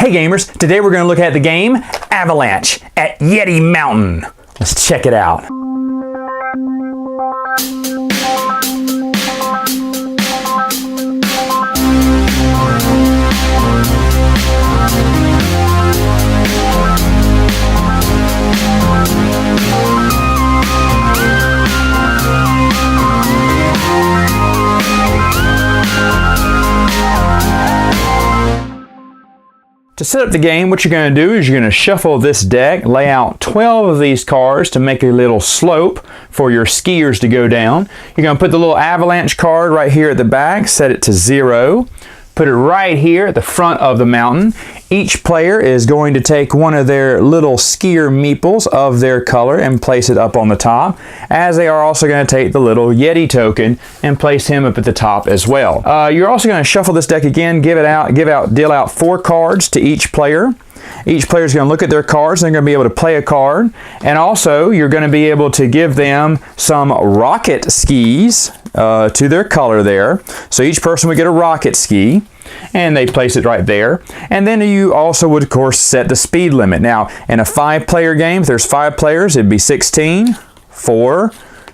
Hey gamers, today we're going to look at the game Avalanche at Yeti Mountain. Let's check it out. To set up the game, what you're going to do is you're going to shuffle this deck, lay out 12 of these cards to make a little slope for your skiers to go down. You're going to put the little avalanche card right here at the back, set it to 0. Put it right here at the front of the mountain. Each player is going to take one of their little skier meeples of their color and place it up on the top, as they are also going to take the little Yeti token and place him up at the top as well. You're also going to shuffle this deck again, deal out 4 cards to each player. Each player is going to look at their cards and they're going to be able to play a card. And also, you're going to be able to give them some rocket skis to their color there. So each person would get a rocket ski, and they place it right there. And then you also would, of course, set the speed limit. Now, in a 5-player game, if there's 5 players, it'd be 16, 4,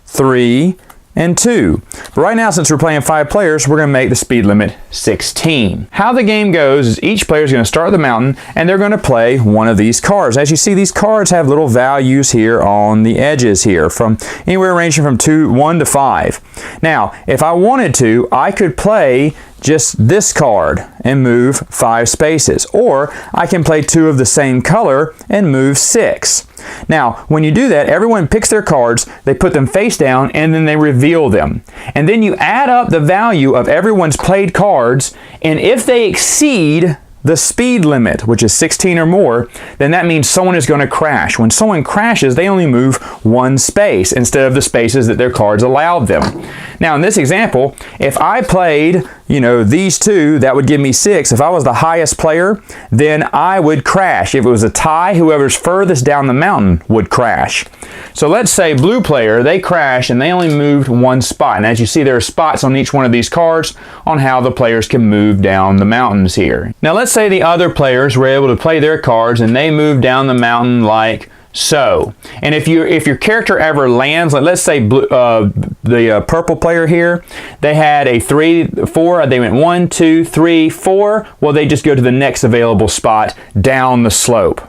3, and 2. But right now, since we're playing 5 players, we're going to make the speed limit 16. How the game goes is each player is going to start at the mountain and they're going to play one of these cards. As you see, these cards have little values here on the edges here, from anywhere ranging from 1 to 5. Now, if I wanted to, I could play just this card and move 5 spaces, or I can play 2 of the same color and move 6. Now, when you do that, everyone picks their cards, they put them face down, and then they reveal them. And then you add up the value of everyone's played cards, and if they exceed the speed limit, which is 16 or more, then that means someone is going to crash. When someone crashes, they only move 1 space instead of the spaces that their cards allowed them. Now, in this example, if I played, these 2, that would give me 6. If I was the highest player, then I would crash. If it was a tie, whoever's furthest down the mountain would crash. So let's say blue player, they crashed and they only moved 1 spot. And as you see, there are spots on each one of these cards on how the players can move down the mountains here. Now let's say the other players were able to play their cards and they moved down the mountain like so. And if your character ever lands, like let's say the purple player here, they had a 3, 4, they went 1, 2, 3, 4. Well, they just go to the next available spot down the slope.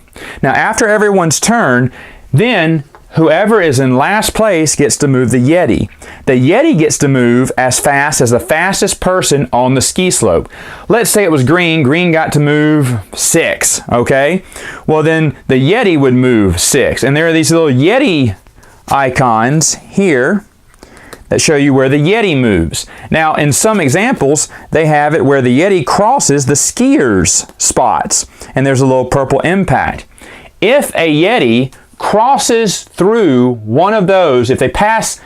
Now, after everyone's turn, then whoever is in last place gets to move the Yeti. The Yeti gets to move as fast as the fastest person on the ski slope. Let's say it was green. Green got to move 6, okay? Well, then the Yeti would move 6. And there are these little Yeti icons here that show you where the Yeti moves. Now, in some examples, they have it where the Yeti crosses the skiers' spots. And there's a little purple impact. If a Yeti crosses through one of those, if they pass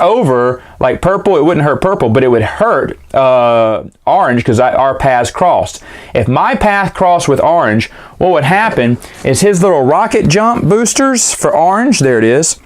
over like purple, it wouldn't hurt purple, but it would hurt orange because our paths crossed. If my path crossed with orange, what would happen is his little rocket jump boosters for orange, there it is,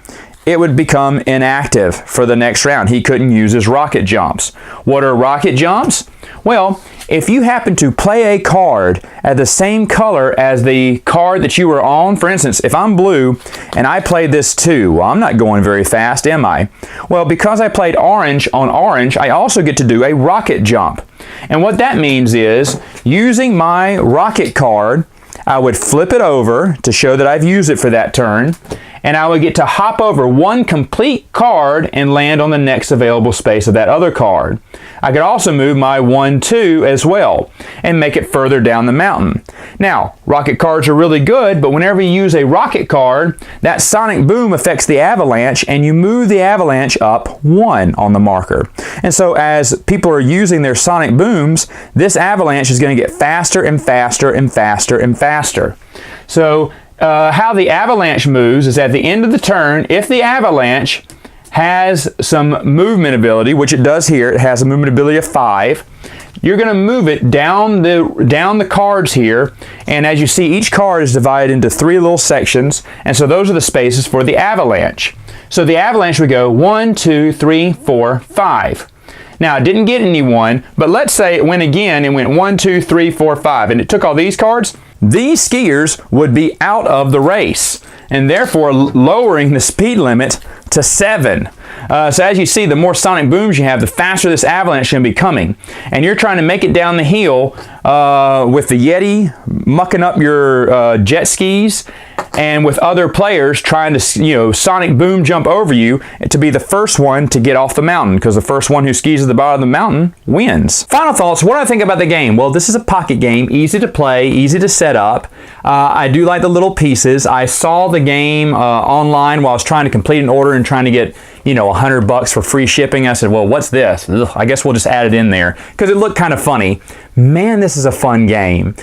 it would become inactive for the next round. He couldn't use his rocket jumps. What are rocket jumps? Well, if you happen to play a card at the same color as the card that you were on, for instance, if I'm blue and I played this 2, well, I'm not going very fast, am I? Well, because I played orange on orange, I also get to do a rocket jump. And what that means is, using my rocket card, I would flip it over to show that I've used it for that turn, and I would get to hop over 1 complete card and land on the next available space of that other card. I could also move my 1, 2 as well and make it further down the mountain. Now, rocket cards are really good, but whenever you use a rocket card, that sonic boom affects the avalanche and you move the avalanche up 1 on the marker. And so as people are using their sonic booms, this avalanche is going to get faster and faster and faster and faster. So how the avalanche moves is at the end of the turn, if the avalanche has some movement ability, which it does here, it has a movement ability of 5, you're going to move it down the cards here, and as you see, each card is divided into 3 little sections, and so those are the spaces for the avalanche. So the avalanche would go 1, 2, 3, 4, 5. Now, I didn't get anyone, but let's say it went again and went 1, 2, 3, 4, 5, and it took all these cards. These skiers would be out of the race, and therefore lowering the speed limit to 7. So as you see, the more sonic booms you have, the faster this avalanche is going to be coming. And you're trying to make it down the hill with the Yeti mucking up your jet skis, and with other players trying to, sonic boom jump over you to be the first one to get off the mountain, because the first one who skis at the bottom of the mountain wins. Final thoughts, what do I think about the game? Well, this is a pocket game, easy to play, easy to set up. I do like the little pieces. I saw the game online while I was trying to complete an order and trying to get, $100 for free shipping. I said, well, what's this? Ugh, I guess we'll just add it in there because it looked kind of funny. Man, this is a fun game.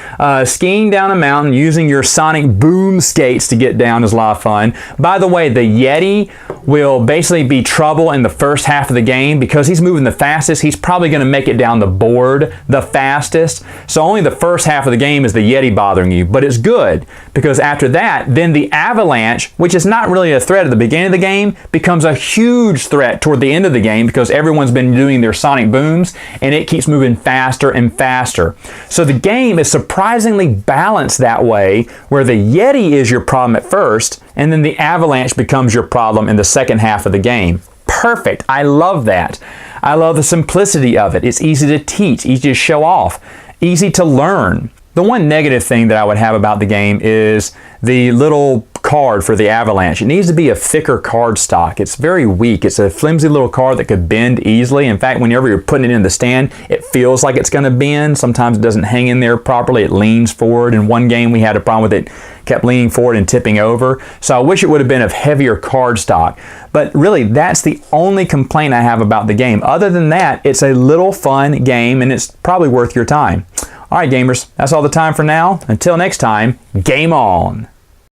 Skiing down a mountain using your sonic boom skates to get down is a lot of fun. By the way, the Yeti will basically be trouble in the first half of the game because he's moving the fastest. He's probably going to make it down the board the fastest. So only the first half of the game is the Yeti bothering you. But it's good because after that, then the avalanche, which is not really a threat at the beginning of the game, becomes a huge threat toward the end of the game because everyone's been doing their sonic booms and it keeps moving faster and faster. So the game is surprisingly balanced that way, where the Yeti is your problem at first, and then the avalanche becomes your problem in the second half of the game. Perfect. I love that. I love the simplicity of it. It's easy to teach, easy to show off, easy to learn. The one negative thing that I would have about the game is the little card for the avalanche. It needs to be a thicker card stock. It's very weak. It's a flimsy little card that could bend easily. In fact, whenever you're putting it in the stand, it feels like it's going to bend. Sometimes it doesn't hang in there properly. It leans forward. In one game, we had a problem with it. Kept leaning forward and tipping over. So I wish it would have been of heavier card stock. But really, that's the only complaint I have about the game. Other than that, it's a little fun game, and it's probably worth your time. All right, gamers, that's all the time for now. Until next time, game on.